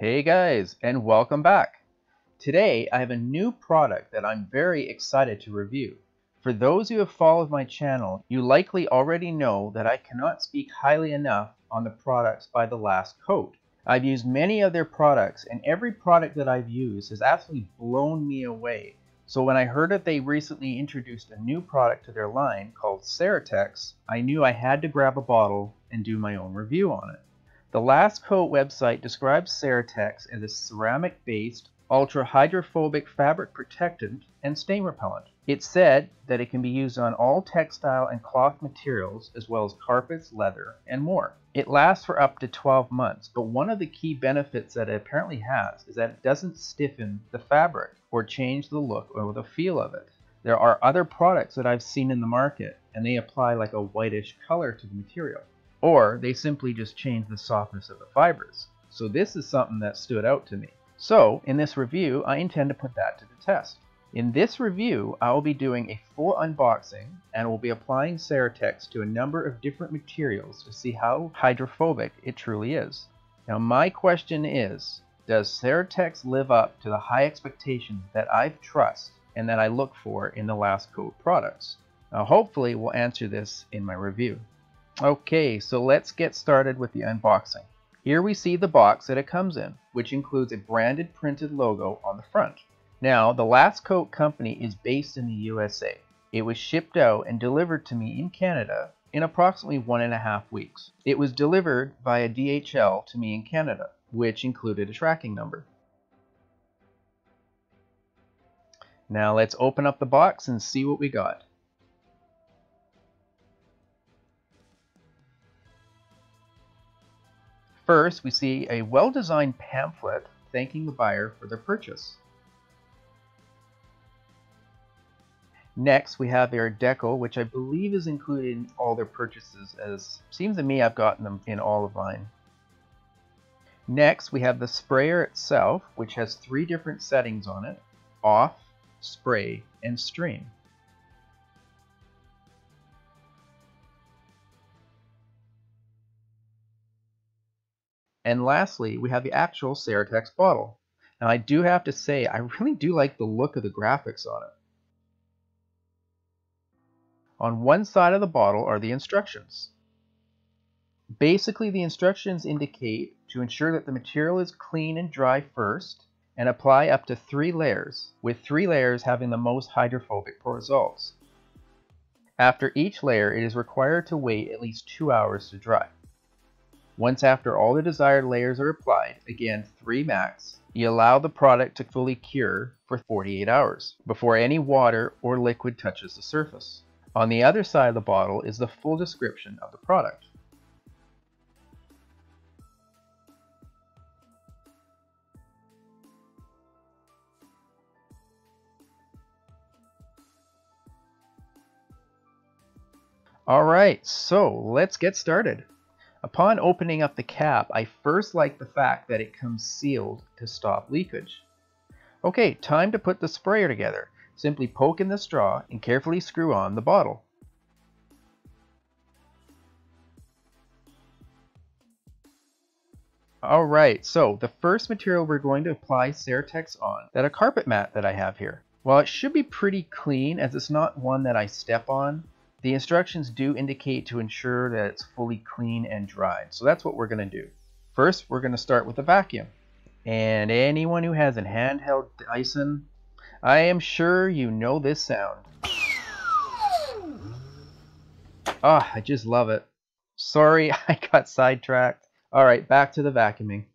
Hey guys, and welcome back. Today I have a new product that I'm very excited to review. For those who have followed my channel, you likely already know that I cannot speak highly enough on the products by thelastcoat. I've used many of their products, and every product that I've used has absolutely blown me away. So when I heard that they recently introduced a new product to their line called Ceratex, I knew I had to grab a bottle and do my own review on it. The thelastcoat website describes Ceratex as a ceramic-based, ultra-hydrophobic fabric protectant and stain repellent. It said that it can be used on all textile and cloth materials, as well as carpets, leather, and more. It lasts for up to 12 months, but one of the key benefits that it apparently has is that it doesn't stiffen the fabric or change the look or the feel of it. There are other products that I've seen in the market, and they apply like a whitish color to the material. Or they simply just change the softness of the fibers. So this is something that stood out to me. So in this review, I intend to put that to the test. In this review, I will be doing a full unboxing and will be applying Ceratex to a number of different materials to see how hydrophobic it truly is. Now my question is, does Ceratex live up to the high expectations that I trust and that I look for in the thelastcoat products? Now hopefully we'll answer this in my review. Okay, so let's get started with the unboxing. Here we see the box that it comes in, which includes a branded printed logo on the front. Now, the thelastcoat company is based in the USA. It was shipped out and delivered to me in Canada in approximately 1.5 weeks. It was delivered via DHL to me in Canada, which included a tracking number. Now let's open up the box and see what we got. First, we see a well-designed pamphlet thanking the buyer for their purchase. Next, we have their decal, which I believe is included in all their purchases, as it seems to me I've gotten them in all of mine. Next, we have the sprayer itself, which has 3 different settings on it: off, spray, and stream. And lastly, we have the actual Ceratex bottle. Now I do have to say, I really do like the look of the graphics on it. On one side of the bottle are the instructions. Basically, the instructions indicate to ensure that the material is clean and dry first, and apply up to 3 layers, with 3 layers having the most hydrophobic results. After each layer, it is required to wait at least 2 hours to dry. Once after all the desired layers are applied, again 3 max, you allow the product to fully cure for 48 hours before any water or liquid touches the surface. On the other side of the bottle is the full description of the product. Alright, so let's get started. Upon opening up the cap, I first like the fact that it comes sealed to stop leakage. Okay, time to put the sprayer together. Simply poke in the straw and carefully screw on the bottle. Alright, so the first material we're going to apply Ceratex on is a carpet mat that I have here. While it should be pretty clean, as it's not one that I step on, the instructions do indicate to ensure that it's fully clean and dried. So that's what we're going to do. First, we're going to start with a vacuum. And anyone who has a handheld Dyson, I am sure you know this sound. Ah, I just love it. Sorry, I got sidetracked. Alright, back to the vacuuming.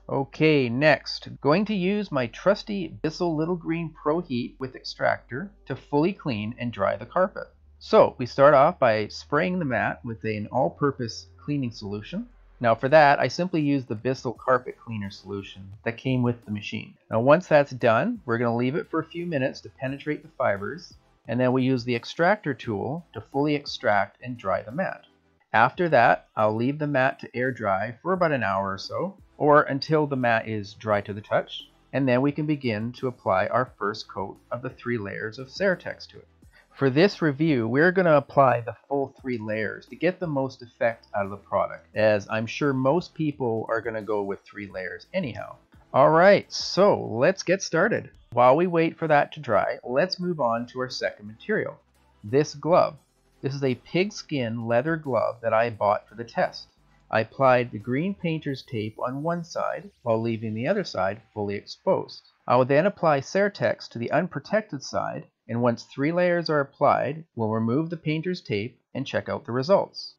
Okay, next, going to use my trusty Bissell Little Green Pro Heat with extractor to fully clean and dry the carpet. So we start off by spraying the mat with an all-purpose cleaning solution. Now for that, I simply use the Bissell carpet cleaner solution that came with the machine. Now once that's done, we're going to leave it for a few minutes to penetrate the fibers, and then we use the extractor tool to fully extract and dry the mat. After that, I'll leave the mat to air dry for about an hour or so, or until the mat is dry to the touch. and then we can begin to apply our first coat of the 3 layers of Ceratex to it. For this review, we're going to apply the full 3 layers to get the most effect out of the product, as I'm sure most people are going to go with 3 layers anyhow. Alright, so let's get started. While we wait for that to dry, let's move on to our second material, this glove. This is a pigskin leather glove that I bought for the test. I applied the green painter's tape on one side while leaving the other side fully exposed. I will then apply Ceratex to the unprotected side, and once 3 layers are applied, we'll remove the painter's tape and check out the results.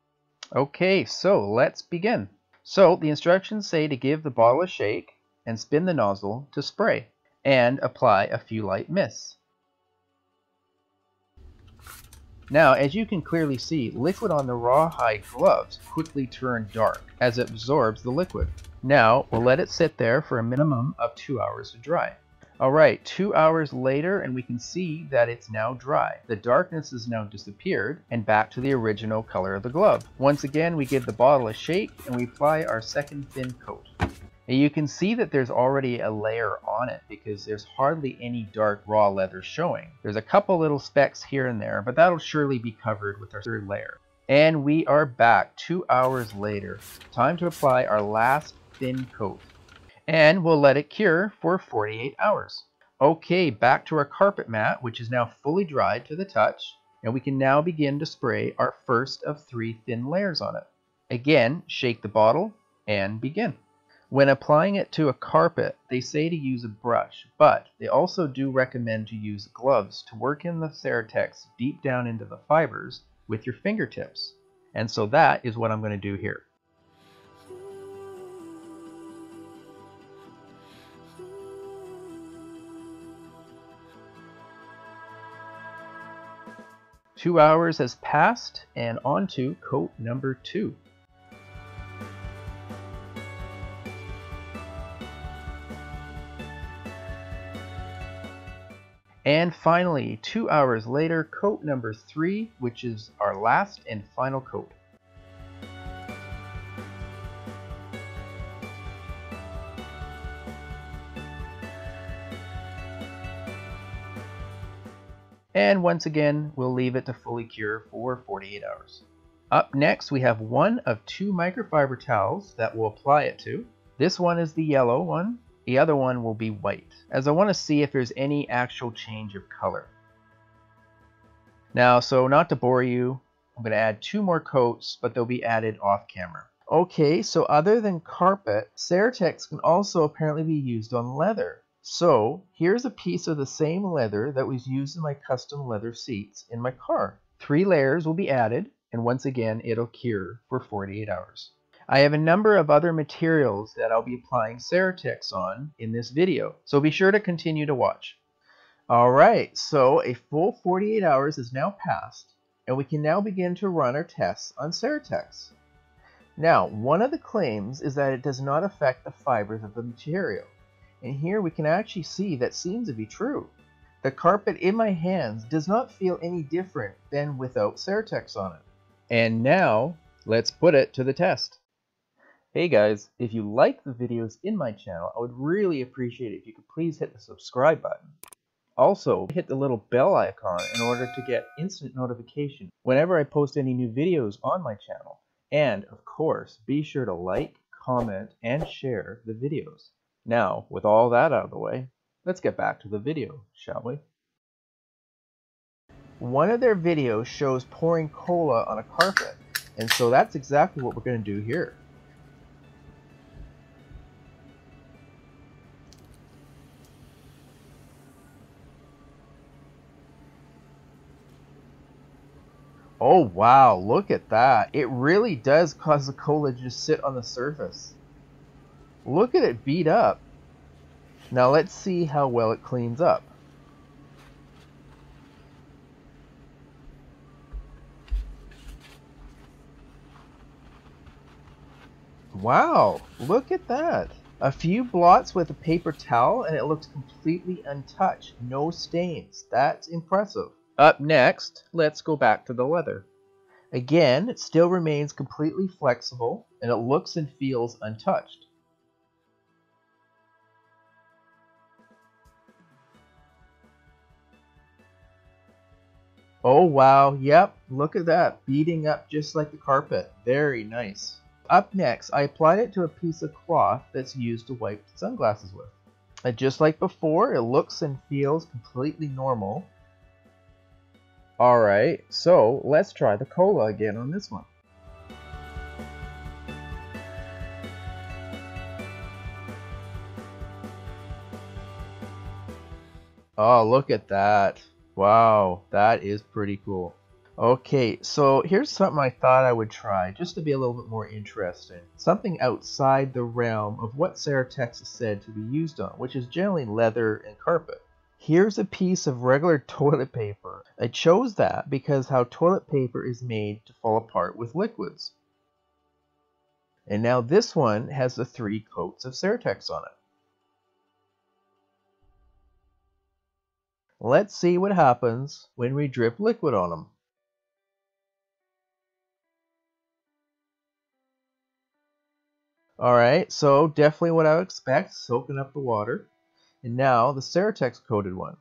Okay, so let's begin. So the instructions say to give the bottle a shake and spin the nozzle to spray and apply a few light mists. Now, as you can clearly see, liquid on the rawhide gloves quickly turn dark as it absorbs the liquid. Now, we'll let it sit there for a minimum of 2 hours to dry. Alright, 2 hours later, and we can see that it's now dry. The darkness has now disappeared and back to the original color of the glove. Once again, we give the bottle a shake and we apply our second thin coat. And you can see that there's already a layer on it because there's hardly any dark raw leather showing. There's a couple little specks here and there, but that'll surely be covered with our third layer. And we are back 2 hours later. Time to apply our last thin coat. And we'll let it cure for 48 hours. Okay, back to our carpet mat, which is now fully dried to the touch, and we can now begin to spray our first of 3 thin layers on it. Again, shake the bottle and begin. When applying it to a carpet, they say to use a brush, but they also do recommend to use gloves to work in the Ceratex deep down into the fibers with your fingertips. And so that is what I'm going to do here. Two hours has passed, and on to coat number 2. And finally, 2 hours later, coat number 3, which is our last and final coat. And once again, we'll leave it to fully cure for 48 hours. Up next, we have one of 2 microfiber towels that we'll apply it to. This one is the yellow one. The other one will be white, as I want to see if there's any actual change of color. Now, so not to bore you, I'm going to add 2 more coats, but they'll be added off camera. Okay, so other than carpet, Ceratex can also apparently be used on leather. So here's a piece of the same leather that was used in my custom leather seats in my car. 3 layers will be added, and once again, it'll cure for 48 hours. I have a number of other materials that I'll be applying Ceratex on in this video, so be sure to continue to watch. Alright, so a full 48 hours has now passed, and we can now begin to run our tests on Ceratex. Now, one of the claims is that it does not affect the fibers of the material, and here we can actually see that seems to be true. The carpet in my hands does not feel any different than without Ceratex on it. And now, let's put it to the test. Hey guys, if you like the videos in my channel, I would really appreciate it if you could please hit the subscribe button. Also, hit the little bell icon in order to get instant notification whenever I post any new videos on my channel. And, of course, be sure to like, comment, and share the videos. Now, with all that out of the way, let's get back to the video, shall we? One of their videos shows pouring cola on a carpet, and so that's exactly what we're going to do here. Oh wow, look at that. It really does cause the cola to just sit on the surface. Look at it beat up. Now let's see how well it cleans up. Wow, look at that. A few blots with a paper towel and it looks completely untouched. No stains. That's impressive. Up next, let's go back to the leather. Again, it still remains completely flexible and it looks and feels untouched. Oh wow, yep, look at that, beading up just like the carpet. Very nice. Up next, I applied it to a piece of cloth that's used to wipe sunglasses with. And just like before, it looks and feels completely normal. Alright, so let's try the cola again on this one. Oh, look at that. Wow, that is pretty cool. Okay, so here's something I thought I would try, just to be a little bit more interesting. Something outside the realm of what Ceratex is said to be used on, which is generally leather and carpet. Here's a piece of regular toilet paper. I chose that because how toilet paper is made to fall apart with liquids. And now this one has the 3 coats of Ceratex on it. Let's see what happens when we drip liquid on them. Alright, so definitely what I would expect, soaking up the water. And now the Ceratex coated one.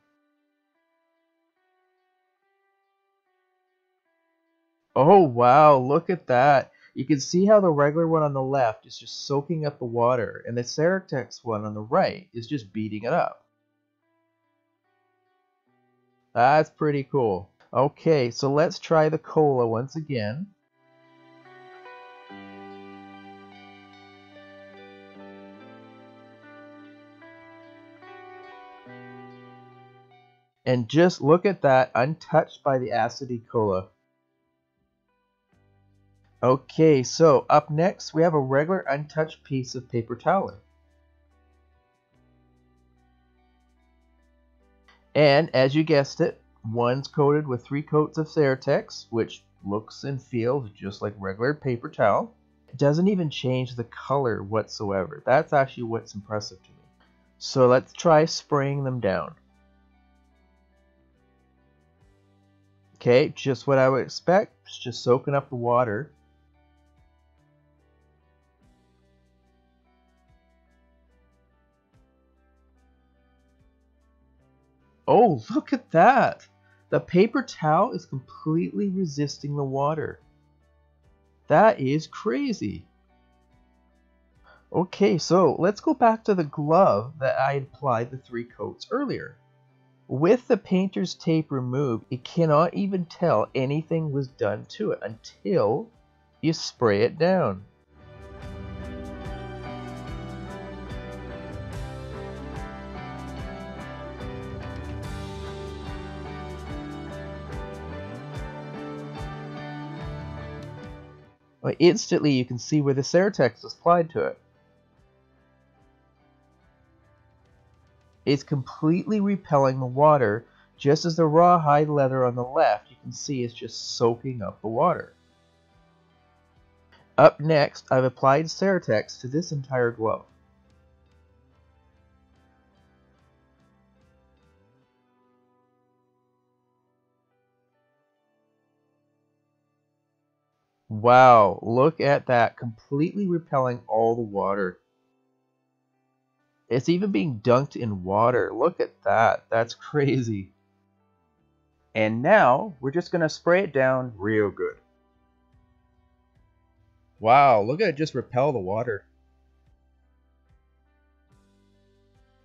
Oh wow, look at that. You can see how the regular one on the left is just soaking up the water, and the Ceratex one on the right is just beating it up. That's pretty cool. Okay, so let's try the cola once again. And just look at that, untouched by the acidy cola. Okay, so up next we have a regular untouched piece of paper towel. And as you guessed it, one's coated with 3 coats of Ceratex, which looks and feels just like regular paper towel. It doesn't even change the color whatsoever. That's actually what's impressive to me. So let's try spraying them down. Okay, just what I would expect. It's just soaking up the water. Oh, look at that! The paper towel is completely resisting the water. That is crazy. Okay, so let's go back to the glove that I applied the 3 coats earlier. With the painter's tape removed, you cannot even tell anything was done to it until you spray it down. Well, instantly you can see where the Ceratex is applied to it. It's completely repelling the water, just as the rawhide leather on the left you can see is just soaking up the water. Up next, I've applied Ceratex to this entire glove. Wow, look at that, completely repelling all the water. It's even being dunked in water. Look at that, that's crazy. And now, we're just going to spray it down real good. Wow, look at it just repel the water.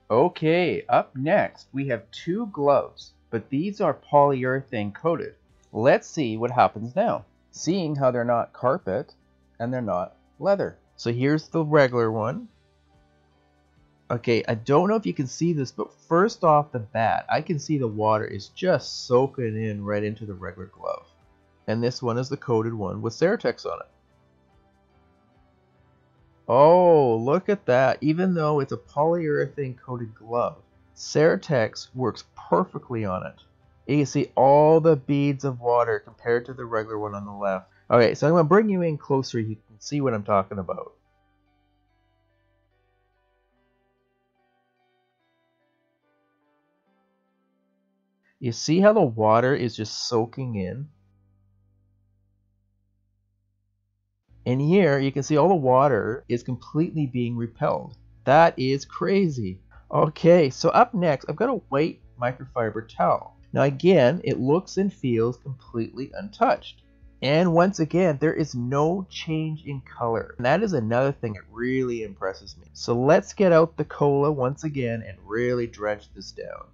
Okay, up next, we have 2 gloves, but these are polyurethane coated. Let's see what happens now, seeing how they're not carpet and they're not leather. So here's the regular one. Okay, I don't know if you can see this, but first off the bat, I can see the water is just soaking in right into the regular glove. And this one is the coated one with Ceratex on it. Oh, look at that. Even though it's a polyurethane coated glove, Ceratex works perfectly on it. You can see all the beads of water compared to the regular one on the left. Okay, so I'm going to bring you in closer. You can see what I'm talking about. You see how the water is just soaking in? And here you can see all the water is completely being repelled. That is crazy. Okay, so up next I've got a white microfiber towel. Now again, it looks and feels completely untouched. And once again, there is no change in color. And that is another thing that really impresses me. So let's get out the cola once again and really drench this down.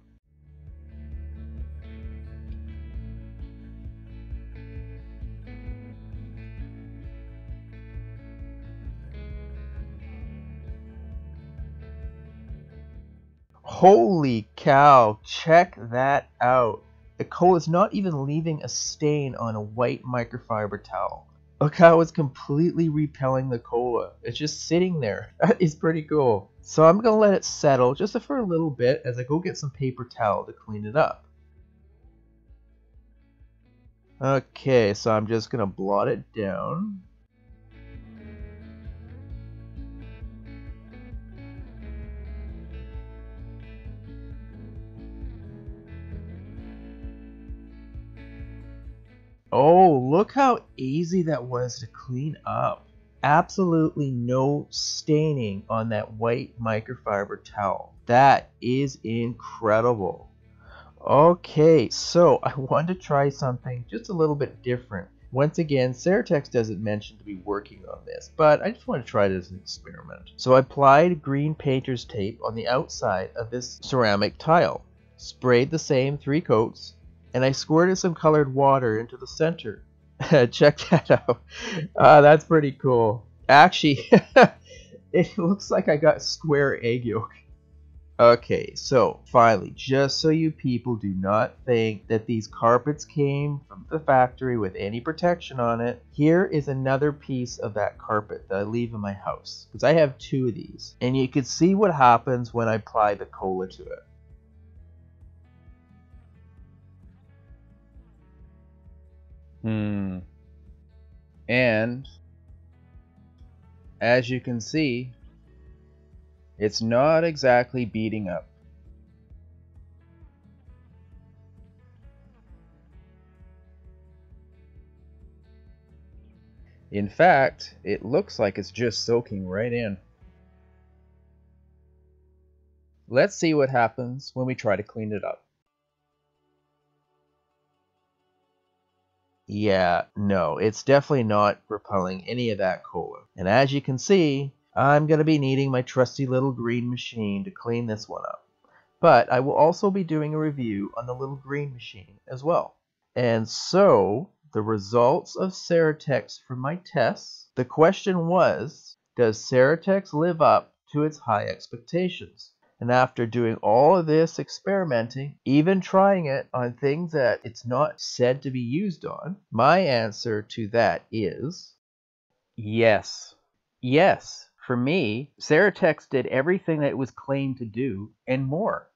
Holy cow, check that out. The cola is not even leaving a stain on a white microfiber towel. Look how it's completely repelling the cola. It's just sitting there. That is pretty cool. So I'm going to let it settle just for a little bit as I go get some paper towel to clean it up. Okay, so I'm just going to blot it down. Oh, look how easy that was to clean up. Absolutely no staining on that white microfiber towel. That is incredible. Okay, so I wanted to try something just a little bit different. Once again, Ceratex doesn't mention to be working on this, but I just want to try it as an experiment. So I applied green painter's tape on the outside of this ceramic tile, sprayed the same 3 coats, and I squirted some colored water into the center. Check that out. That's pretty cool. Actually, it looks like I got square egg yolk. Okay, so finally, just so you people do not think that these carpets came from the factory with any protection on it, here is another piece of that carpet that I leave in my house, because I have 2 of these, and you can see what happens when I apply the cola to it. And as you can see, it's not exactly beating up. In fact, it looks like it's just soaking right in. Let's see what happens when we try to clean it up. Yeah, no, it's definitely not repelling any of that cola. And as you can see, I'm going to be needing my trusty little green machine to clean this one up. But I will also be doing a review on the little green machine as well. And so, the results of Ceratex from my tests, the question was, does Ceratex live up to its high expectations? And after doing all of this experimenting, even trying it on things that it's not said to be used on, my answer to that is yes. Yes, for me, Ceratex did everything that it was claimed to do and more.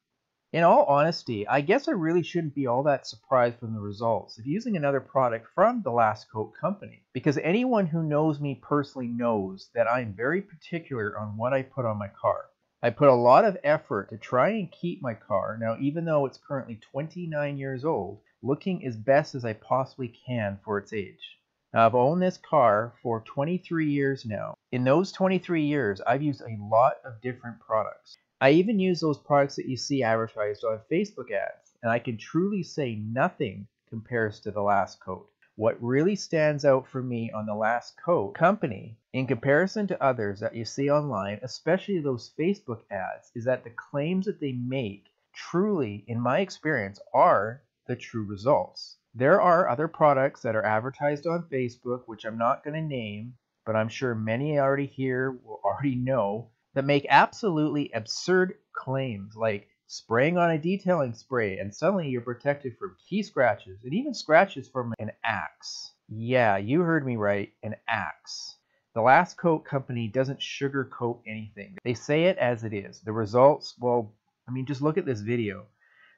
In all honesty, I guess I really shouldn't be all that surprised from the results of using another product from the Last Coat company, because anyone who knows me personally knows that I'm very particular on what I put on my car. I put a lot of effort to try and keep my car, now even though it's currently 29 years old, looking as best as I possibly can for its age. Now, I've owned this car for 23 years now. In those 23 years, I've used a lot of different products. I even use those products that you see advertised on Facebook ads, and I can truly say nothing compares to the Last Coat. What really stands out for me on the Last Coat company, in comparison to others that you see online, especially those Facebook ads, is that the claims that they make truly, in my experience, are the true results. There are other products that are advertised on Facebook, which I'm not going to name, but I'm sure many already here will already know, that make absolutely absurd claims like spraying on a detailing spray and suddenly you're protected from key scratches and even scratches from an axe. Yeah, you heard me right, an axe. The Last Coat company doesn't sugarcoat anything. They say it as it is. The results, well, I mean, just look at this video.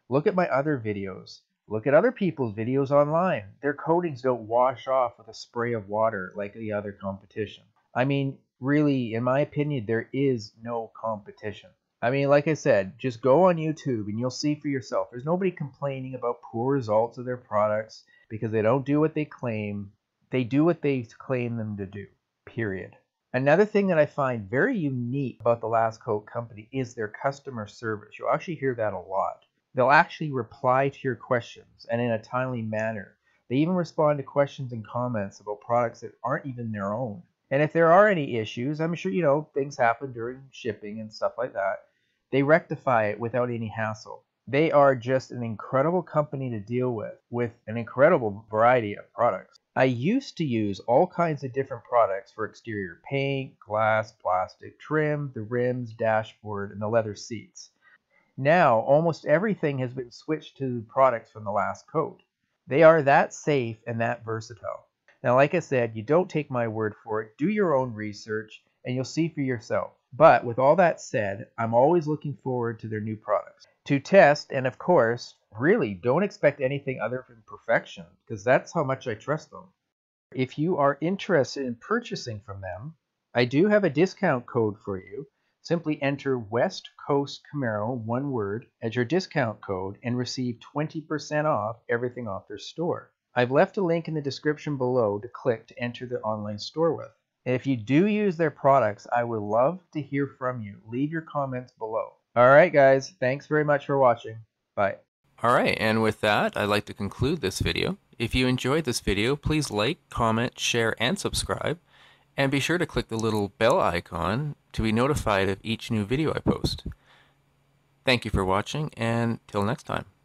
Look at my other videos. Look at other people's videos online. Their coatings don't wash off with a spray of water like the other competition. I mean, really, in my opinion, there is no competition. I mean, like I said, just go on YouTube and you'll see for yourself. There's nobody complaining about poor results of their products because they don't do what they claim. They do what they claim them to do, period. Another thing that I find very unique about the Last Coat company is their customer service. You'll actually hear that a lot. They'll actually reply to your questions, and in a timely manner. They even respond to questions and comments about products that aren't even their own. And if there are any issues, I'm sure, things happen during shipping and stuff like that. They rectify it without any hassle. They are just an incredible company to deal with an incredible variety of products. I used to use all kinds of different products for exterior paint, glass, plastic, trim, the rims, dashboard, and the leather seats. Now, almost everything has been switched to products from The Last Coat. They are that safe and that versatile. Now, like I said, you don't take my word for it. Do your own research, and you'll see for yourself. But with all that said, I'm always looking forward to their new products to test, and of course, really don't expect anything other than perfection, because that's how much I trust them. If you are interested in purchasing from them, I do have a discount code for you. Simply enter West Coast Camaro, one word, as your discount code and receive 20% off everything off their store. I've left a link in the description below to click to enter the online store with. And if you do use their products, I would love to hear from you. Leave your comments below. Alright guys, thanks very much for watching. Bye. Alright, and with that, I'd like to conclude this video. If you enjoyed this video, please like, comment, share, and subscribe. And be sure to click the little bell icon to be notified of each new video I post. Thank you for watching, and till next time.